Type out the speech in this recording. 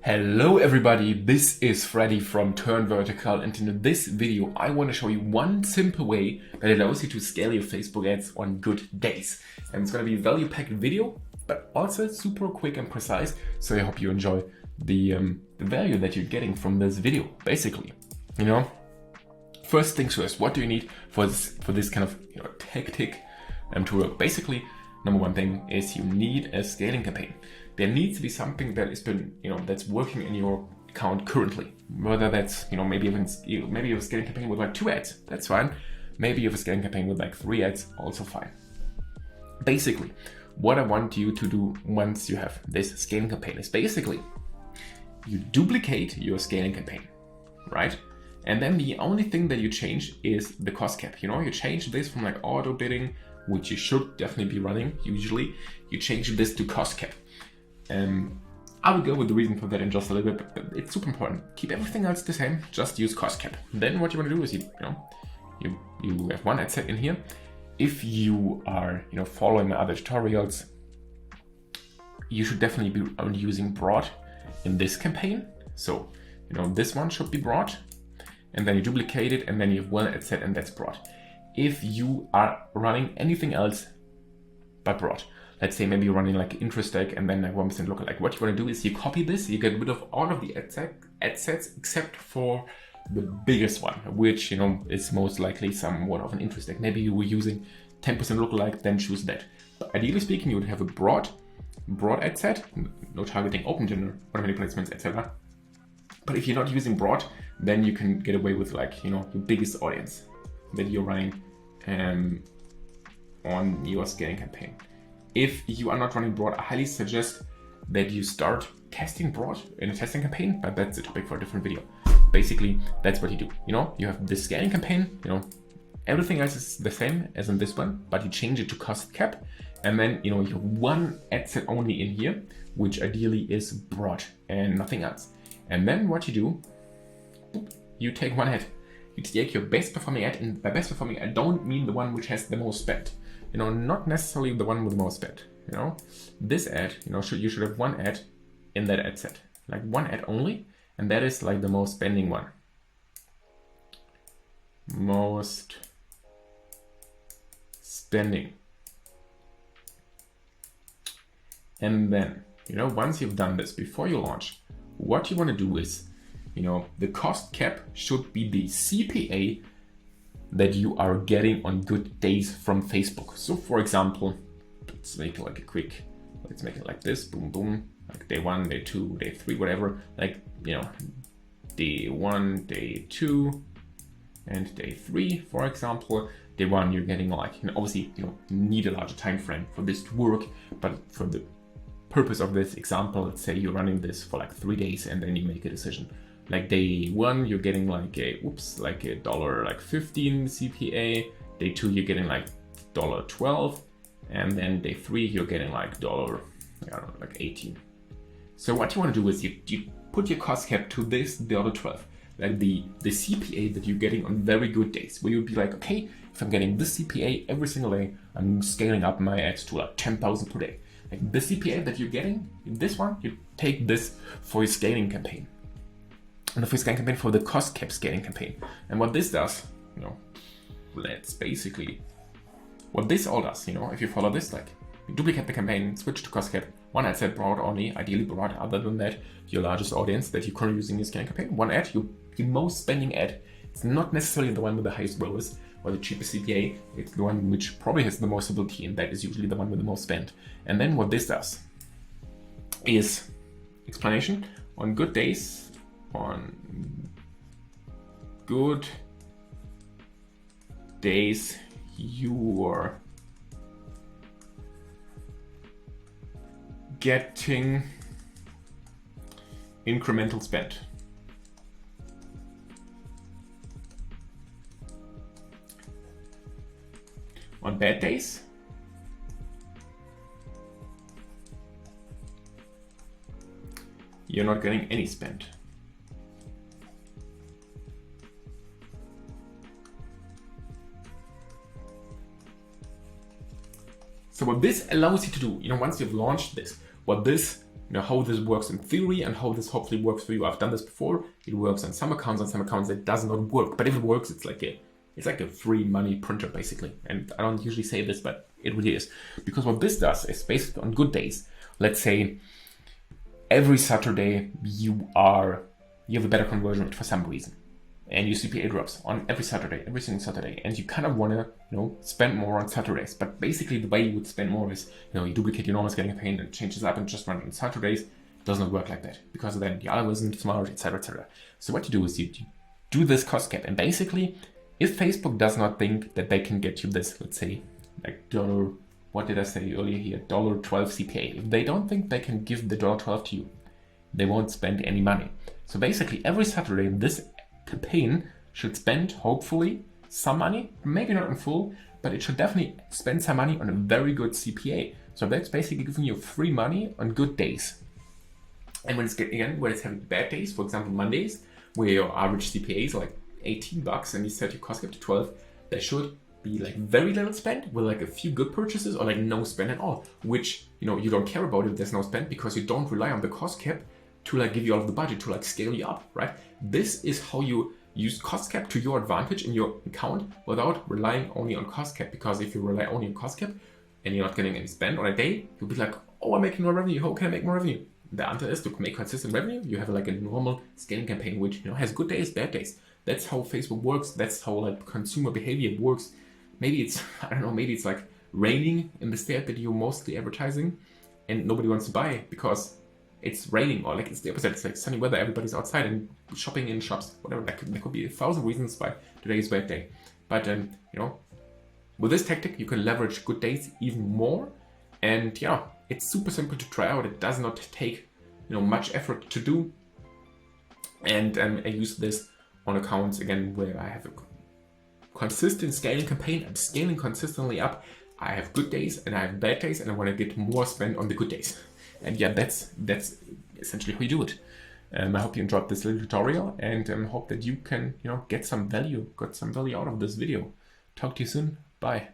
Hello everybody, this is Freddy from Turn Vertical, and in this video I want to show you one simple way that allows you to scale your Facebook ads on good days. And it's going to be a value-packed video, but also super quick and precise, so I hope you enjoy the value that you're getting from this video. Basically, first things first, what do you need for this kind of tactic to work? Basically, number one thing is you need a scaling campaign. There needs to be something that has been, that's working in your account currently. Whether that's, maybe you have a scaling campaign with like 2 ads, that's fine. Maybe you have a scaling campaign with like 3 ads, also fine. Basically, what I want you to do once you have this scaling campaign is basically you duplicate your scaling campaign, right? And then the only thing that you change is the cost cap. You change this from like auto bidding, which you should definitely be running usually. You change this to cost cap. I will go with the reason for that in just a little bit, but it's super important. Keep everything else the same, just use cost cap. Then what you want to do is you have one ad set in here. If you are following my other tutorials, you should definitely be only using broad in this campaign. So this one should be broad, and then you duplicate it, and then you have one ad set, and that's broad. If you are running anything else but broad, let's say maybe you're running like interest tag and then like 1% lookalike, what you want to do is you copy this, you get rid of all of the ad sets except for the biggest one, which is most likely somewhat of an interest tag. Maybe you were using 10% lookalike, then choose that. But ideally speaking, you would have a broad ad set, no targeting, open gender, automatic placements, etc. But if you're not using broad, then you can get away with like your biggest audience that you're running on your scaling campaign. If you are not running broad, I highly suggest that you start testing broad in a testing campaign, but that's a topic for a different video. Basically, that's what you do. You have this scaling campaign, everything else is the same as in this one, but you change it to cost cap. And then, you have one ad set only in here, which ideally is broad and nothing else. And then what you do, you take one ad. You take your best performing ad, and by best performing, I don't mean the one which has the most spent. Not necessarily the one with the most spent. This ad, you should have one ad in that ad set, like one ad only, and that is like the most spending one. Most spending. And then, once you've done this, before you launch, what you want to do is, the cost cap should be the CPA that you are getting on good days from Facebook. So for example, let's make it let's make it like this, boom, boom, like day 1, day 2, day 3, whatever, like, day 1, day 2, and day 3, for example. Day 1, you're getting like, obviously, you need a larger time frame for this to work, but for the purpose of this example, let's say you're running this for like 3 days and then you make a decision. Like day 1, you're getting like a $15 CPA. Day 2, you're getting like $12, and then day 3, you're getting like $18. So what you want to do is you put your cost cap to this $12, like the CPA that you're getting on very good days, where you'd be like, okay, if I'm getting this CPA every single day, I'm scaling up my ads to like 10,000 per day. Like the CPA that you're getting in this one, you take this for your scaling campaign. And the free scaling campaign for the cost cap scaling campaign. And what this does, what this all does, if you follow this, like you duplicate the campaign, switch to cost cap, one ad set broad only, ideally broad. Other than that, your largest audience that you're currently using in your scaling campaign, one ad, your most spending ad. It's not necessarily the one with the highest ROAS or the cheapest CPA. It's the one which probably has the most ability, and that is usually the one with the most spend. And then what this does is explanation on good days. On good days, you're getting incremental spend. On bad days, you're not getting any spend. So what this allows you to do, once you've launched this, what this how this works in theory and how this hopefully works for you. I've done this before. It works on some accounts it does not work. But if it works, it's like a free money printer basically. And I don't usually say this, but it really is. Because what this does is basically on good days, let's say every Saturday you have a better conversion rate for some reason. And your CPA drops on every single Saturday, and you kind of want to, spend more on Saturdays. But basically, the way you would spend more is, you duplicate your normal scaling campaign and change this up and just run it on Saturdays. It does not work like that because then the algorithm isn't smart, etc., etc. So what you do is you do this cost cap, and basically, if Facebook does not think that they can get you this, let's say, like dollar, what did I say earlier here, $12 CPA. If they don't think they can give the $12 to you, they won't spend any money. So basically, every Saturday, this campaign should spend, hopefully, some money, maybe not in full, but it should definitely spend some money on a very good CPA. So that's basically giving you free money on good days. And when it's having bad days, for example, Mondays, where your average CPA is like $18 and you set your cost cap to 12, there should be like very little spend with like a few good purchases or like no spend at all, which, you don't care about if there's no spend because you don't rely on the cost cap to like give you all of the budget to like scale you up, right? This is how you use cost cap to your advantage in your account without relying only on cost cap. Because if you rely only on cost cap and you're not getting any spend on a day, you'll be like, oh, I'm making more revenue. How can I make more revenue? The answer is to make consistent revenue. You have like a normal scaling campaign, which has good days, bad days. That's how Facebook works. That's how like consumer behavior works. Maybe it's, I don't know, maybe it's like raining in the state that you're mostly advertising and nobody wants to buy because it's raining, or like it's the opposite. It's like sunny weather, everybody's outside and shopping in shops, whatever. There could be 1,000 reasons why today is a bad day. But with this tactic, you can leverage good days even more. And it's super simple to try out. It does not take much effort to do. And I use this on accounts again where I have a consistent scaling campaign. I'm scaling consistently up. I have good days and I have bad days, and I want to get more spend on the good days. And that's essentially how you do it. I hope you enjoyed this little tutorial, and hope that you can got some value out of this video. Talk to you soon. Bye.